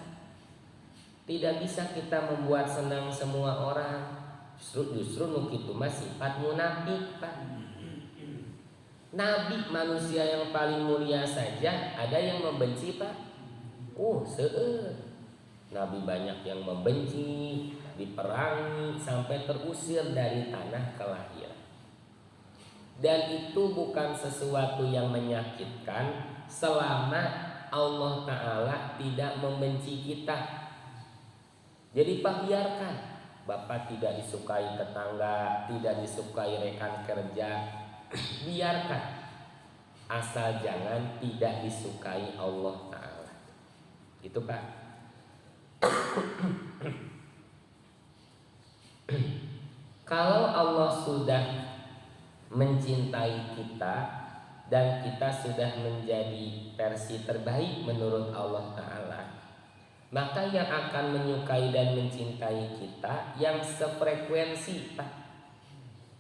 Tidak bisa kita membuat senang semua orang. Justru itu masih sifat munafik Pak. Nabi manusia yang paling mulia saja ada yang membenci Pak. Nabi banyak yang membenci, diperangi sampai terusir dari tanah kelahiran. Dan itu bukan sesuatu yang menyakitkan selama Allah Ta'ala tidak membenci kita. Jadi Pak, biarkan Bapak tidak disukai tetangga, tidak disukai rekan kerja, biarkan, asal jangan tidak disukai Allah Ta'ala. Itu Pak. Kalau Allah sudah mencintai kita dan kita sudah menjadi versi terbaik menurut Allah Ta'ala, maka yang akan menyukai dan mencintai kita yang sefrekuensi Pak,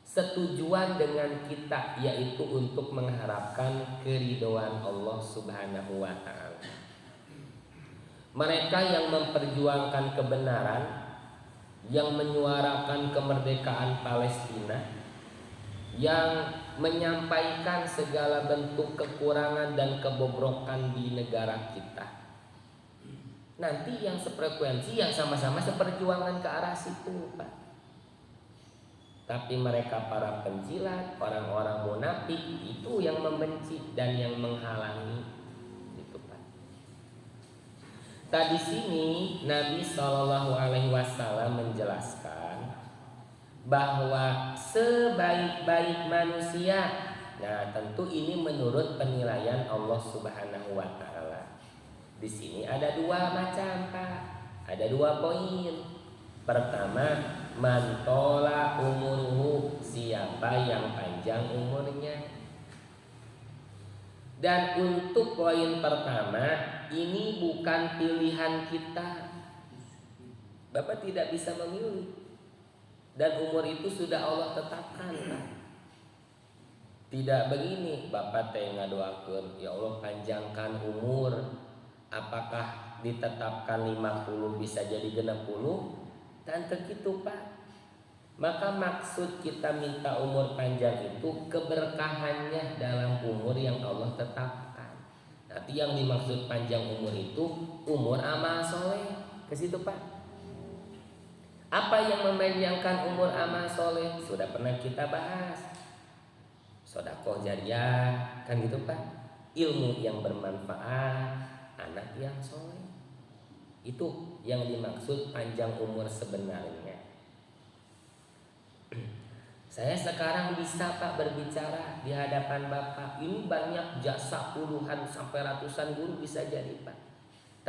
setujuan dengan kita, yaitu untuk mengharapkan keridhaan Allah Subhanahu wa ta'ala. Mereka yang memperjuangkan kebenaran, yang menyuarakan kemerdekaan Palestina, yang menyampaikan segala bentuk kekurangan dan kebobrokan di negara kita, nanti yang sefrekuensi, yang sama-sama seperjuangan ke arah situ, Pak. Tapi mereka para penjilat, orang-orang munafik itu yang membenci dan yang menghalangi, gitu, Pak. Tadi sini Nabi Shallallahu Alaihi Wasallam menjelaskan bahwa sebaik-baik manusia, nah tentu ini menurut penilaian Allah Subhanahu Wa Taala. Di sini ada dua macam, Pak. Ada dua poin. Pertama, mantola umuruhu, siapa yang panjang umurnya. Dan untuk poin pertama, ini bukan pilihan kita. Bapak tidak bisa memilih. Dan umur itu sudah Allah tetapkan, Pak. Tidak begini, Bapak teh ngadoakeun, ya Allah panjangkan umur. Apakah ditetapkan 50 bisa jadi 60? Dan begitu, Pak. Maka maksud kita minta umur panjang itu keberkahannya dalam umur yang Allah tetapkan. Nanti yang dimaksud panjang umur itu umur amal soleh. Ke situ, Pak. Apa yang memanjangkan umur amal soleh? Sudah pernah kita bahas. Sedekah jariyah, kan gitu, Pak. Ilmu yang bermanfaat, anak yang soleh. Itu yang dimaksud panjang umur sebenarnya. Saya sekarang bisa, Pak, berbicara di hadapan Bapak. Ini banyak jasa puluhan sampai ratusan guru bisa jadi, Pak.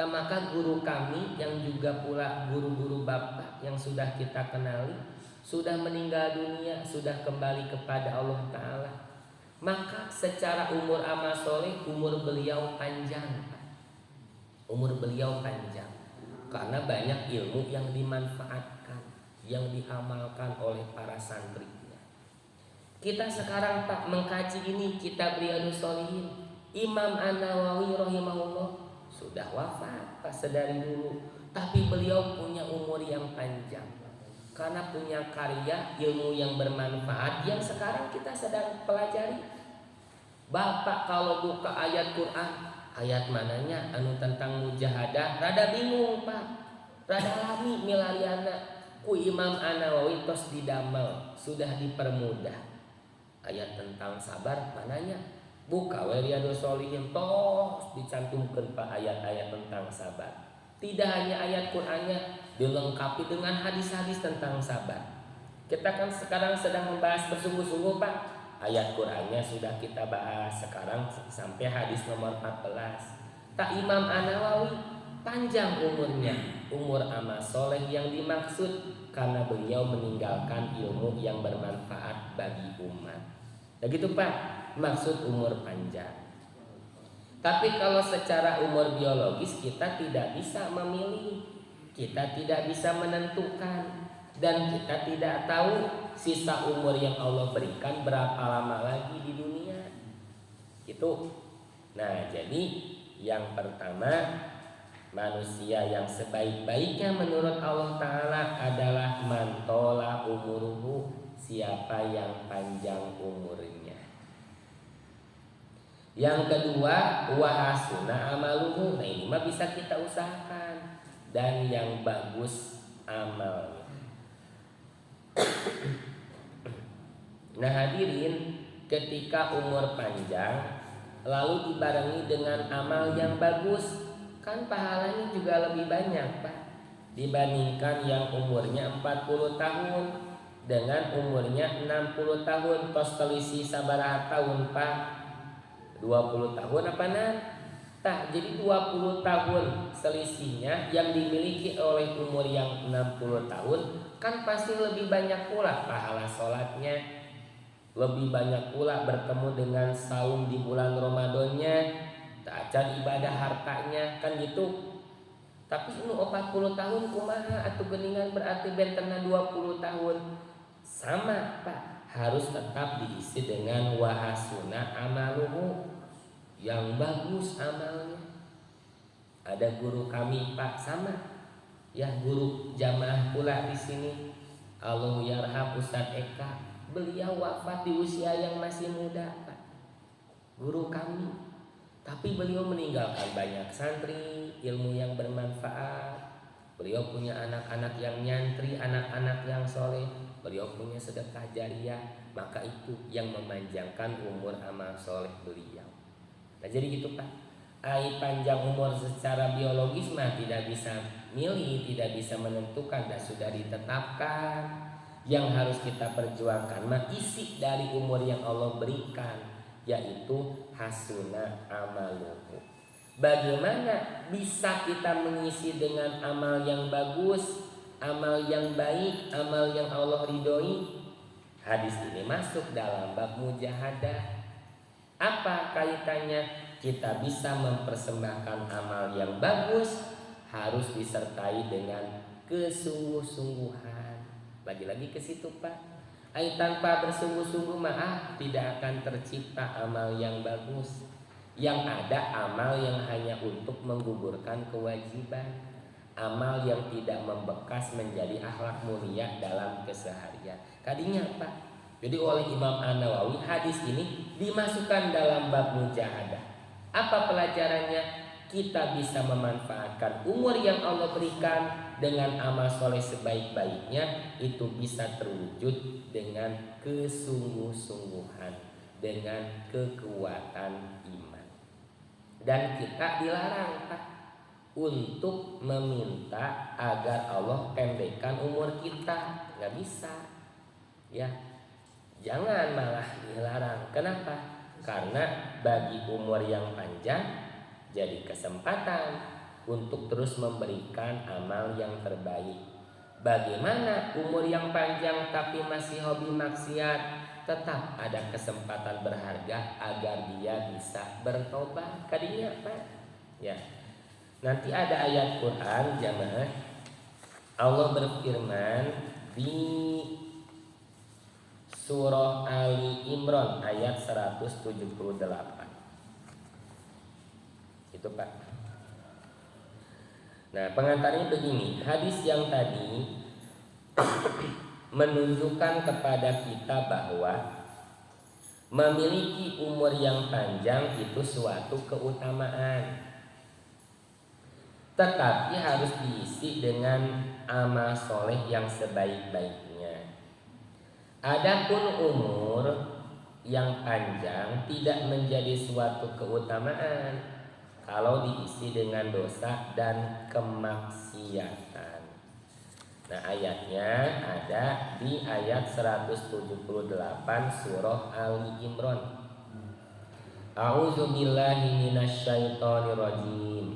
Maka guru kami yang juga pula guru-guru Bapak yang sudah kita kenali sudah meninggal dunia, sudah kembali kepada Allah Ta'ala. Maka secara umur amal soleh, umur beliau panjang, Pak. Umur beliau panjang karena banyak ilmu yang dimanfaatkan, yang diamalkan oleh para santrinya. Kita sekarang, Pak, mengkaji ini kitab Riyadhus Shalihin. Imam An-Nawawi rahimahullah sudah wafat, Pak, sedari dulu, tapi beliau punya umur yang panjang karena punya karya ilmu yang bermanfaat yang sekarang kita sedang pelajari. Bapak kalau buka ayat Quran, ayat mananya anu tentang mujahadah rada bingung, Pak, rada lami milariana. Ku Imam An-Nawawi tos didamel, sudah dipermudah. Ayat tentang sabar mananya, buka Riyadhus Shalihin tos dicantumkan, Pak, ayat-ayat tentang sabar. Tidak hanya ayat Qur'annya, dilengkapi dengan hadis-hadis tentang sabar. Kita kan sekarang sedang membahas bersungguh-sungguh, Pak. Ayat Qur'annya sudah kita bahas sekarang sampai hadis nomor 14. Tak Imam An-Nawawi panjang umurnya, umur amal soleh yang dimaksud karena beliau meninggalkan ilmu yang bermanfaat bagi umat. Begitu, Pak, maksud umur panjang. Tapi kalau secara umur biologis kita tidak bisa memilih, kita tidak bisa menentukan, dan kita tidak tahu sisa umur yang Allah berikan berapa lama lagi di dunia. Gitu. Nah, jadi yang pertama, manusia yang sebaik-baiknya menurut Allah Ta'ala adalah mantola umuruhu, siapa yang panjang umurnya. Yang kedua, wahasuna amaluhu. Nah, ini mah bisa kita usahakan, dan yang bagus amalnya. Nah, hadirin, ketika umur panjang lalu dibarengi dengan amal yang bagus, kan pahalanya juga lebih banyak, Pak, dibandingkan yang umurnya 40 tahun dengan umurnya 60 tahun. Tos selisih sabaraha tahun, Pak? 20 tahun apa nah? Tak, jadi 20 tahun selisihnya yang dimiliki oleh umur yang 60 tahun, kan pasti lebih banyak pula pahala sholatnya, lebih banyak pula bertemu dengan saum di bulan Ramadannya, tak acan ibadah hartanya, kan gitu. Tapi ini 40 tahun kumaha atau geningan berarti bentena 20 tahun. Sama, Pak, harus tetap diisi dengan wahasuna amaluhu, yang bagus amalnya. Ada guru kami, Pak, sama ya, guru jamaah pula di sini, Allah yarham Ustaz Eka. Beliau wafat di usia yang masih muda, Pak. Guru kami Tapi beliau meninggalkan banyak santri, ilmu yang bermanfaat. Beliau punya anak-anak yang nyantri, anak-anak yang soleh. Beliau punya sedekah jariyah. Maka itu yang memanjangkan umur amal soleh beliau. Nah jadi gitu Pak. Panjang umur secara biologis mah tidak bisa milih, tidak bisa menentukan, dan sudah ditetapkan. Yang harus kita perjuangkan mah isi dari umur yang Allah berikan, yaitu hasuna amaluhu. Bagaimana bisa kita mengisi dengan amal yang bagus, amal yang baik, amal yang Allah ridhoi? Hadis ini masuk dalam bab mujahadah. Apa kaitannya? Kita bisa mempersembahkan amal yang bagus harus disertai dengan kesungguh-sungguhan. Lagi-lagi ke situ Pak. Tanpa bersungguh-sungguh tidak akan tercipta amal yang bagus. Yang ada amal yang hanya untuk menggugurkan kewajiban, amal yang tidak membekas menjadi akhlak mulia dalam keseharian. Kadinya Pak. Jadi oleh Imam An-Nawawi hadis ini dimasukkan dalam bab mujahadah. Apa pelajarannya? Kita bisa memanfaatkan umur yang Allah berikan dengan amal soleh sebaik-baiknya. Itu bisa terwujud dengan kesungguh-sungguhan, dengan kekuatan iman. Dan kita dilarang Pak untuk meminta agar Allah pendekkan umur kita. Gak bisa. Ya, jangan malah dilarang. Kenapa? Karena bagi umur yang panjang jadi kesempatan untuk terus memberikan amal yang terbaik. Bagaimana umur yang panjang tapi masih hobi maksiat? Tetap ada kesempatan berharga agar dia bisa bertobat. Kadinya Pak. Ya. Nanti ada ayat Quran jamaah. Allah berfirman di Surah Ali Imran ayat 178. Itu Pak. Nah pengantarnya begini. Hadis yang tadi menunjukkan kepada kita bahwa memiliki umur yang panjang itu suatu keutamaan. Tetapi harus diisi dengan amal soleh yang sebaik-baiknya. Adapun umur yang panjang tidak menjadi suatu keutamaan kalau diisi dengan dosa dan kemaksiatan. Nah ayatnya ada di ayat 178 surah Ali Imran. A'udzubillahi minasyaitonirrajim.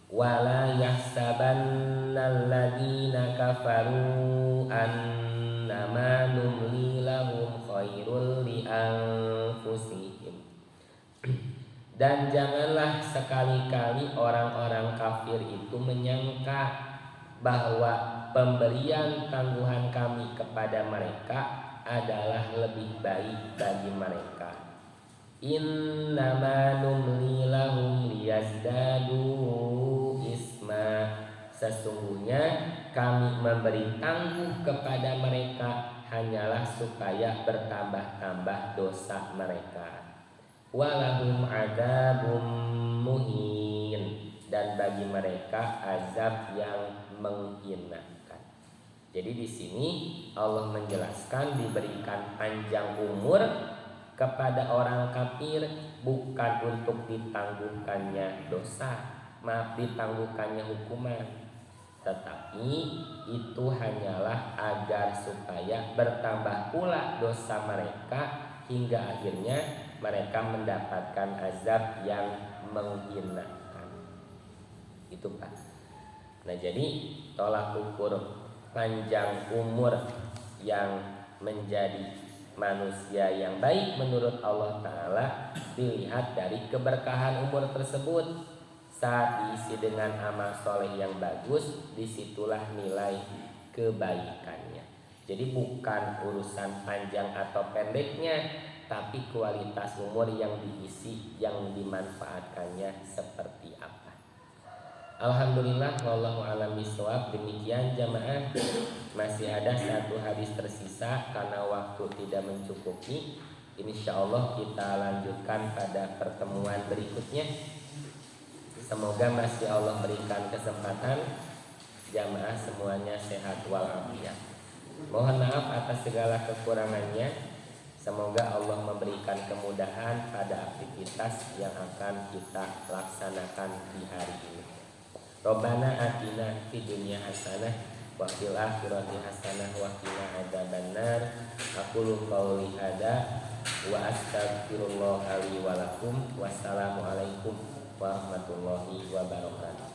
Wala yahsabannal ladzina kafaru annama numli lahum khairul li anfusihim. Dan janganlah sekali-kali orang-orang kafir itu menyangka bahwa pemberian tangguhan kami kepada mereka adalah lebih baik bagi mereka. Innama numli lahum liyazdadu isma. Sesungguhnya kami memberi tangguh kepada mereka hanyalah supaya bertambah-tambah dosa mereka. Walahum adzabum muhin. Dan bagi mereka azab yang menghinakan. Jadi di sini Allah menjelaskan diberikan panjang umur kepada orang kafir bukan untuk ditangguhkannya dosa, ditangguhkannya hukuman, tetapi itu hanyalah agar supaya bertambah pula dosa mereka hingga akhirnya mereka mendapatkan azab yang menghinakan. Itu Pak. Nah jadi tolak ukur panjang umur yang menjadi manusia yang baik menurut Allah Ta'ala dilihat dari keberkahan umur tersebut. Saat diisi dengan amal soleh yang bagus, disitulah nilai kebaikannya. Jadi bukan urusan panjang atau pendeknya, tapi kualitas umur yang diisi, yang dimanfaatkannya seperti apa. Alhamdulillah wallahu a'lam bishawab. Demikian jamaah, masih ada satu hadis tersisa karena waktu tidak mencukupi. Insya Allah kita lanjutkan pada pertemuan berikutnya. Semoga masih Allah berikan kesempatan, jamaah semuanya sehat walafiat. Mohon maaf atas segala kekurangannya. Semoga Allah memberikan kemudahan pada aktivitas yang akan kita laksanakan di hari ini. Robbana atina fid dunya hasanah wa fil akhirati hasanah wa qina adzabannar. Aqulu qouli hadza wa astaghfirullah li wa lakum. Wassalamualaikum warahmatullahi wabarakatuh.